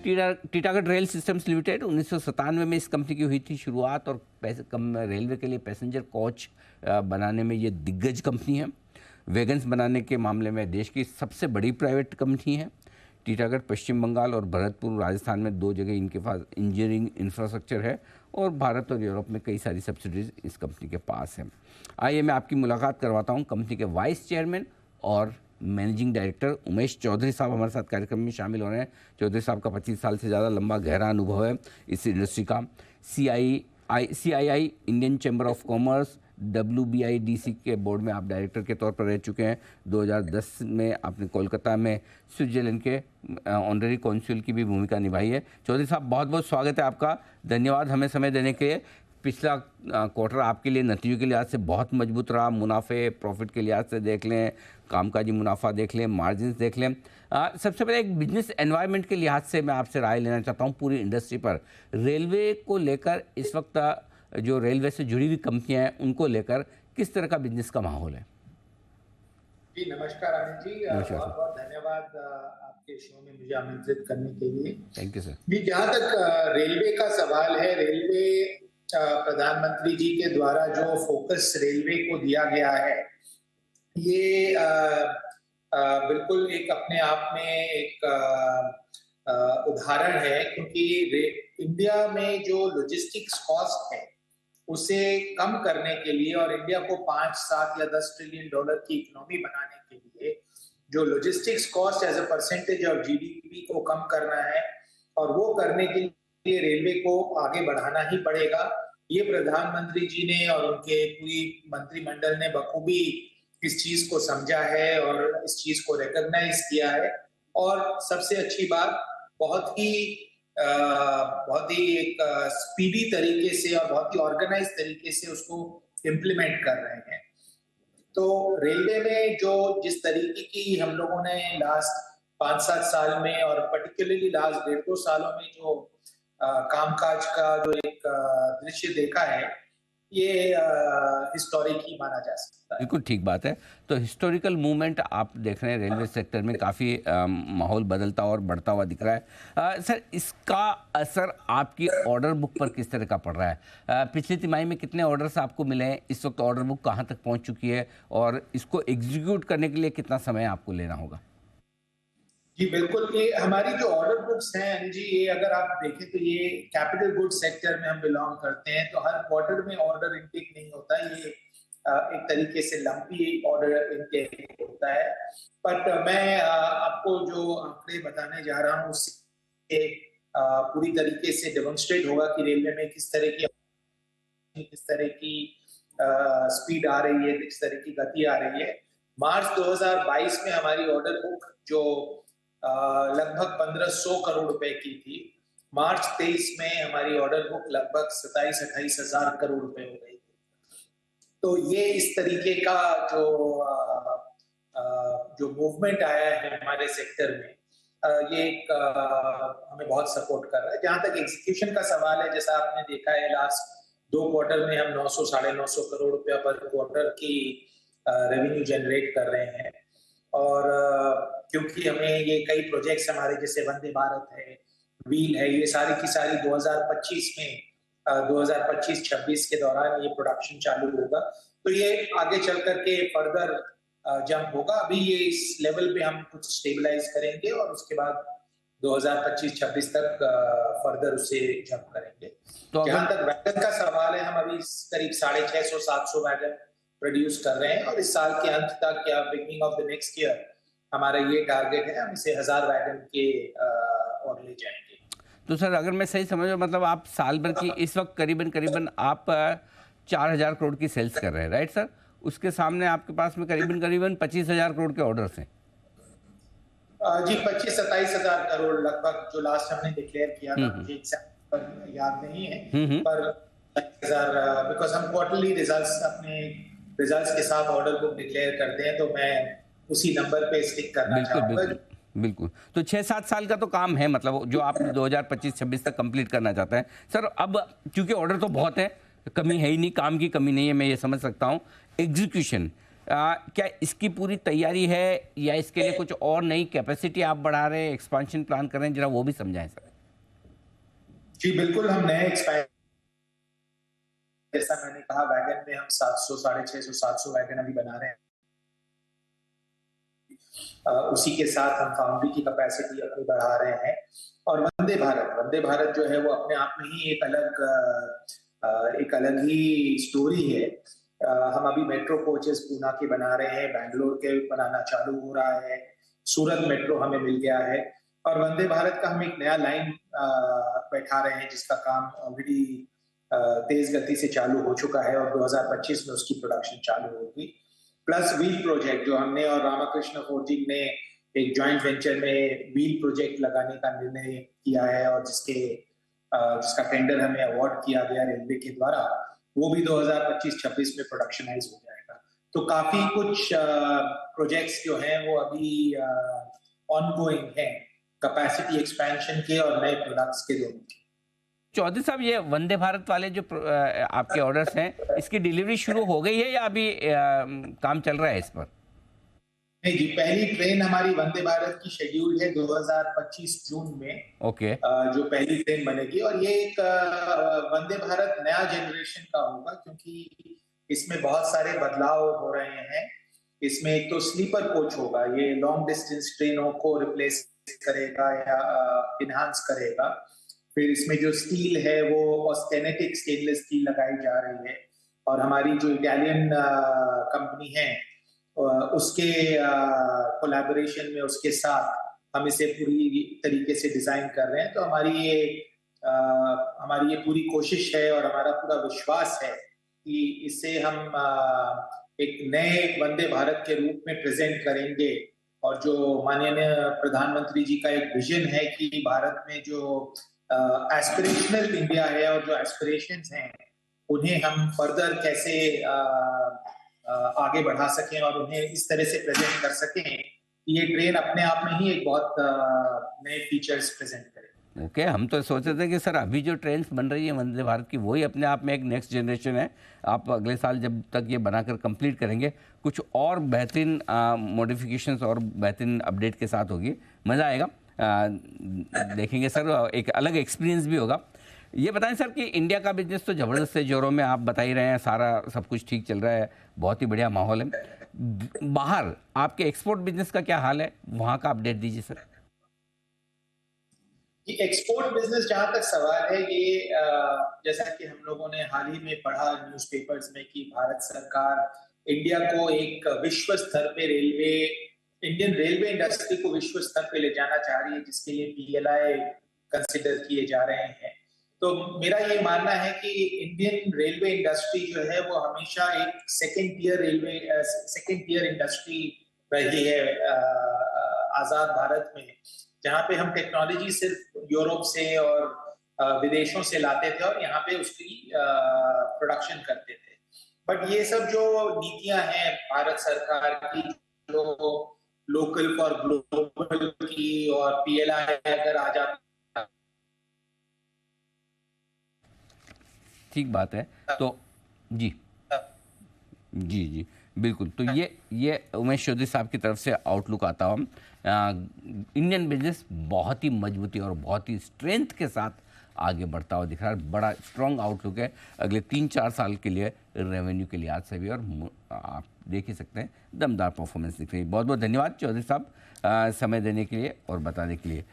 Titagarh rail systems limited 1997 में इस company की हुई थी शुरुआत, और रेलवे के लिए पैसेंजर कोच बनाने में ये दिग्गज कंपनी है। वैगन्स बनाने के मामले में देश की सबसे बड़ी प्राइवेट कंपनी है। टीटागढ़ पश्चिम बंगाल और भरतपुर राजस्थान में 2 जगह इनके पास इंजीनियरिंग इंफ्रास्ट्रक्चर है, और भारत और यूरोप में कई सारी सब्सिडीज इस कंपनी के पास हैं। आइए मैं आपकी मुलाकात करवाता हूँ कंपनी के वाइस चेयरमैन और मैनेजिंग डायरेक्टर उमेश चौधरी साहब हमारे साथ कार्यक्रम में शामिल हो रहे हैं। चौधरी साहब का 25 साल से ज़्यादा लंबा गहरा अनुभव है इस इंडस्ट्री का। CII Indian chamber of commerce, WBIDC के बोर्ड में आप डायरेक्टर के तौर पर रह चुके हैं। 2010 में आपने कोलकाता में स्विट्जरलैंड के ऑनररी कौंसिल की भी भूमिका निभाई है। चौधरी साहब, बहुत बहुत स्वागत है आपका। धन्यवाद हमें समय देने के लिए। पिछला क्वार्टर आपके लिए नतीजों के लिहाज से बहुत मजबूत रहा। मुनाफे प्रॉफिट के लिहाज से देख लें, कामकाजी मुनाफा देख लें, मार्जिन देख लें। सबसे पहले एक बिजनेस एनवायरनमेंट के लिहाज से मैं आपसे राय लेना चाहता हूं पूरी इंडस्ट्री पर। रेलवे को लेकर इस वक्त जो रेलवे से जुड़ी हुई कंपनियां हैं उनको लेकर किस तरह का बिजनेस का माहौल है? जी नमस्कार अनिल जी, बहुत बहुत धन्यवाद आपके शो में मुझे आमंत्रित करने के लिए। Thank you sir. जी, जहाँ तक रेलवे का सवाल है, रेलवे प्रधानमंत्री जी के द्वारा जो फोकस रेलवे को दिया गया है, ये बिल्कुल एक अपने आप में एक उदाहरण है, क्योंकि इंडिया में जो लॉजिस्टिक्स कॉस्ट है उसे कम करने के लिए और इंडिया को 5, 7 या 10 ट्रिलियन डॉलर की इकोनॉमी बनाने के लिए जो logistics cost as a percentage of GDP को कम करना है, और वो करने के लिए रेलवे को आगे बढ़ाना ही पड़ेगा। ये प्रधानमंत्री जी ने और उनके पूरी मंत्रिमंडल ने बखूबी इस चीज को समझा है और इस चीज को रिकॉग्नाइज किया है। और सबसे अच्छी बात, बहुत ही एक स्पीडी तरीके से और बहुत ही ऑर्गेनाइज तरीके से उसको इम्प्लीमेंट कर रहे हैं। तो रेलवे में जो जिस तरीके की हम लोगों ने लास्ट 5-7 साल में और पर्टिकुलरली लास्ट 1.5-2 सालों में जो कामकाज का जो एक दृश्य देखा है, ये हिस्टोरिक ही माना जा सकता है। बिल्कुल ठीक बात है। तो हिस्टोरिकल मूवमेंट आप देख रहे हैं रेलवे सेक्टर में, काफ़ी माहौल बदलता और बढ़ता हुआ दिख रहा है। सर, इसका असर आपकी ऑर्डर बुक पर किस तरह का पड़ रहा है? पिछली तिमाही में कितने ऑर्डर्स आपको मिले हैं? इस वक्त ऑर्डर बुक कहाँ तक पहुँच चुकी है, और इसको एग्जीक्यूट करने के लिए कितना समय आपको लेना होगा? जी बिल्कुल, ये हमारी जो ऑर्डर बुक्स हैं अनिल जी, ये अगर आप देखें तो ये कैपिटल गुड सेक्टर में हम बिलोंग करते हैं, तो हर क्वार्टर में ऑर्डर इनटेक नहीं होता। ये एक तरीके से लंपी ऑर्डर इनटेक होता है। बट मैं आपको जो आंकड़े बताने जा रहा हूँ उससे पूरी तरीके से डेमोन्स्ट्रेट होगा कि रेलवे में किस तरह की स्पीड आ रही है, किस तरह की गति आ रही है। मार्च 2022 में हमारी ऑर्डर बुक जो लगभग 1500 करोड़ रुपए की थी, मार्च 23 में हमारी ऑर्डर बुक लगभग 27-28 हजार करोड़ रुपए हो गई थी। तो ये इस तरीके का जो मूवमेंट आया है हमारे सेक्टर में, ये हमें बहुत सपोर्ट कर रहा है। जहां तक एग्जीक्यूशन का सवाल है, जैसा आपने देखा है लास्ट 2 क्वार्टर में हम 900-950 करोड़ रुपया पर क्वार्टर की रेवेन्यू जनरेट कर रहे हैं। और क्योंकि हमें ये कई प्रोजेक्ट्स हमारे जैसे वंदे भारत है, व्हील है, ये सारी की सारी 2025 में 2025-26 के दौरान ये प्रोडक्शन चालू होगा। तो ये आगे चल करके फर्दर जंप होगा। अभी ये इस लेवल पे हम कुछ स्टेबलाइज करेंगे और उसके बाद 2025-26 तक फर्दर उसे जंप करेंगे। तो जहां तक वैगन का सवाल है, हम अभी करीब 650-700 वैगन प्रोड्यूस कर रहे हैं, और इस साल के अंत तक या beginning of the next year हमारा ये टारगेट है, हम इसे 1000 वैगन के और ले जाएंगे। तो सर, अगर मैं सही समझ, मतलब आप साल भर की इस वक्त करीबन आप 4000 करोड़ की सेल्स कर रहे हैं, राइट सर? उसके सामने आपके पास में करीबन 25,000 करोड़ के ऑर्डर्स हैं। जी 25-27 हजार करोड़ लगभग जो लास्ट हमने डिक्लेयर किया था, मुझे एग्जैक्ट याद नहीं है, पर बिकॉज हम क्वार्टरली रिजल्ट्स अपने रिजल्ट्स के साथ ऑर्डर बुक डिक्लेयर करते हैं, तो मैं उसी नंबर पे स्टिक करना चाहूंगा। बिल्कुल। तो 6-7 साल का तो काम है, मतलब जो आप 2025-26 तक कंप्लीट करना चाहते हैं। सर, अब क्योंकि ऑर्डर तो बहुत है, कमी है ही नहीं, काम की कमी नहीं है, मैं ये समझ सकता हूँ। एग्जीक्यूशन, क्या इसकी पूरी तैयारी है, या इसके लिए कुछ और नई कैपेसिटी आप बढ़ा रहे हैं, एक्सपांशन प्लान कर रहे हैं? जरा वो भी समझाएं सर। जी बिल्कुल, हम नए एक्सपैंड, जैसा मैंने कहा, वैगन में हम 700, 650, 700 वैगन अभी बना रहे हैं। उसी के साथ हम फाउंड्री की कैपेसिटी अपनी बढ़ा रहे हैं। और वंदे भारत जो है वो अपने आप में ही एक अलग ही स्टोरी है। हम अभी मेट्रो कोचेस पूना के बना रहे हैं, बैंगलोर के बनाना चालू हो रहा है, सूरत मेट्रो हमें मिल गया है, और वंदे भारत का हम एक नया लाइन बैठा रहे हैं जिसका काम ऑलरेडी तेज गति से चालू हो चुका है और 2025 में उसकी प्रोडक्शन चालू होगी। प्लस व्हील प्रोजेक्ट जो हमने और रामाकृष्ण फोर्जिंग ने एक जॉइंट वेंचर में व्हील प्रोजेक्ट लगाने का निर्णय किया है, और जिसका टेंडर हमें अवार्ड किया गया रेलवे के द्वारा, वो भी 2025-26 में प्रोडक्शनाइज हो जाएगा। तो काफी कुछ प्रोजेक्ट्स जो हैं वो अभी ऑनगोइंग हैं, कैपेसिटी एक्सपेंशन के और नए प्रोडक्ट्स के दोनों के। चौधरी साहब, ये वंदे भारत वाले जो आपके ऑर्डर्स हैं, इसकी डिलीवरी शुरू हो गई है या अभी काम चल रहा है इस पर? नहीं जी, पहली ट्रेन हमारी वंदे भारत की शेड्यूल है 2025 जून में। ओके। जो पहली ट्रेन बनेगी, और ये एक वंदे भारत नया जनरेशन का होगा, क्योंकि इसमें बहुत सारे बदलाव हो रहे हैं। इसमें एक तो स्लीपर कोच होगा, ये लॉन्ग डिस्टेंस ट्रेनों को रिप्लेस करेगा या इनहांस करेगा। फिर इसमें जो स्टील है वो ऑस्टेनेटिक स्टेनलेस स्टील लगाई जा रही है, और हमारी जो इटालियन कंपनी है उसके कोलैबोरेशन में उसके साथ हम इसे पूरी तरीके से डिजाइन कर रहे हैं। तो हमारी ये पूरी कोशिश है और हमारा पूरा विश्वास है कि इसे हम एक नए वंदे भारत के रूप में प्रेजेंट करेंगे। और जो माननीय प्रधानमंत्री जी का एक विजन है कि भारत में जो एस्पिरेशनल इंडिया है और जो एस्पिरेशंस हैं उन्हें हम फर्दर कैसे आगे बढ़ा सकें और उन्हें इस तरह से प्रेजेंट कर सकें, ये ट्रेन अपने आप में ही एक बहुत नए फीचर्स प्रेजेंट करे। ओके, हम तो सोच रहे थे कि सर अभी जो ट्रेन बन रही है वंदे भारत की, वही अपने आप में एक नेक्स्ट जनरेशन है। आप अगले साल जब तक ये बनाकर कंप्लीट करेंगे, कुछ और बेहतरीन मॉडिफिकेशंस और बेहतरीन अपडेट के साथ होगी, मज़ा आएगा। देखेंगे सर, एक अलग एक्सपीरियंस भी होगा। ये बताएं सर कि इंडिया का बिजनेस तो ज़बरदस्त है, जोरों में आप बता ही रहे हैं, सारा सब कुछ ठीक चल रहा है, बहुत ही बढ़िया माहौल है। बाहर आपके एक्सपोर्ट बिजनेस का क्या हाल है, वहाँ का अपडेट दीजिए सर। एक्सपोर्ट बिजनेस जहां तक सवाल है, ये जैसा कि हम लोगों ने हाल ही में पढ़ा न्यूज़पेपर्स में कि भारत सरकार इंडिया को एक विश्व स्तर पे इंडियन रेलवे इंडस्ट्री को विश्व स्तर पे ले जाना चाह रही है, जिसके लिए PLI कंसिडर किए जा रहे हैं। तो मेरा ये मानना है कि इंडियन रेलवे इंडस्ट्री जो है वो हमेशा एक सेकेंड टियर इंडस्ट्री रही है आजाद भारत में, जहाँ पे हम टेक्नोलॉजी सिर्फ यूरोप से और विदेशों से लाते थे और यहाँ पे उसकी प्रोडक्शन करते थे। बट ये सब जो नीतियां हैं भारत सरकार की, जो लोकल फॉर ग्लोबल की और PLI अगर आ जाता, ठीक बात है। तो जी जी जी बिल्कुल। तो ये उमेश चौधरी साहब की तरफ से आउटलुक आता हूँ। इंडियन बिजनेस बहुत ही मजबूती और बहुत ही स्ट्रेंथ के साथ आगे बढ़ता हुआ दिख रहा है। बड़ा स्ट्रॉन्ग आउटलुक है अगले 3-4 साल के लिए, रेवेन्यू के लिहाज से भी, और आप देख ही सकते हैं दमदार परफॉर्मेंस दिख रही है। बहुत बहुत धन्यवाद चौधरी साहब समय देने के लिए और बताने के लिए।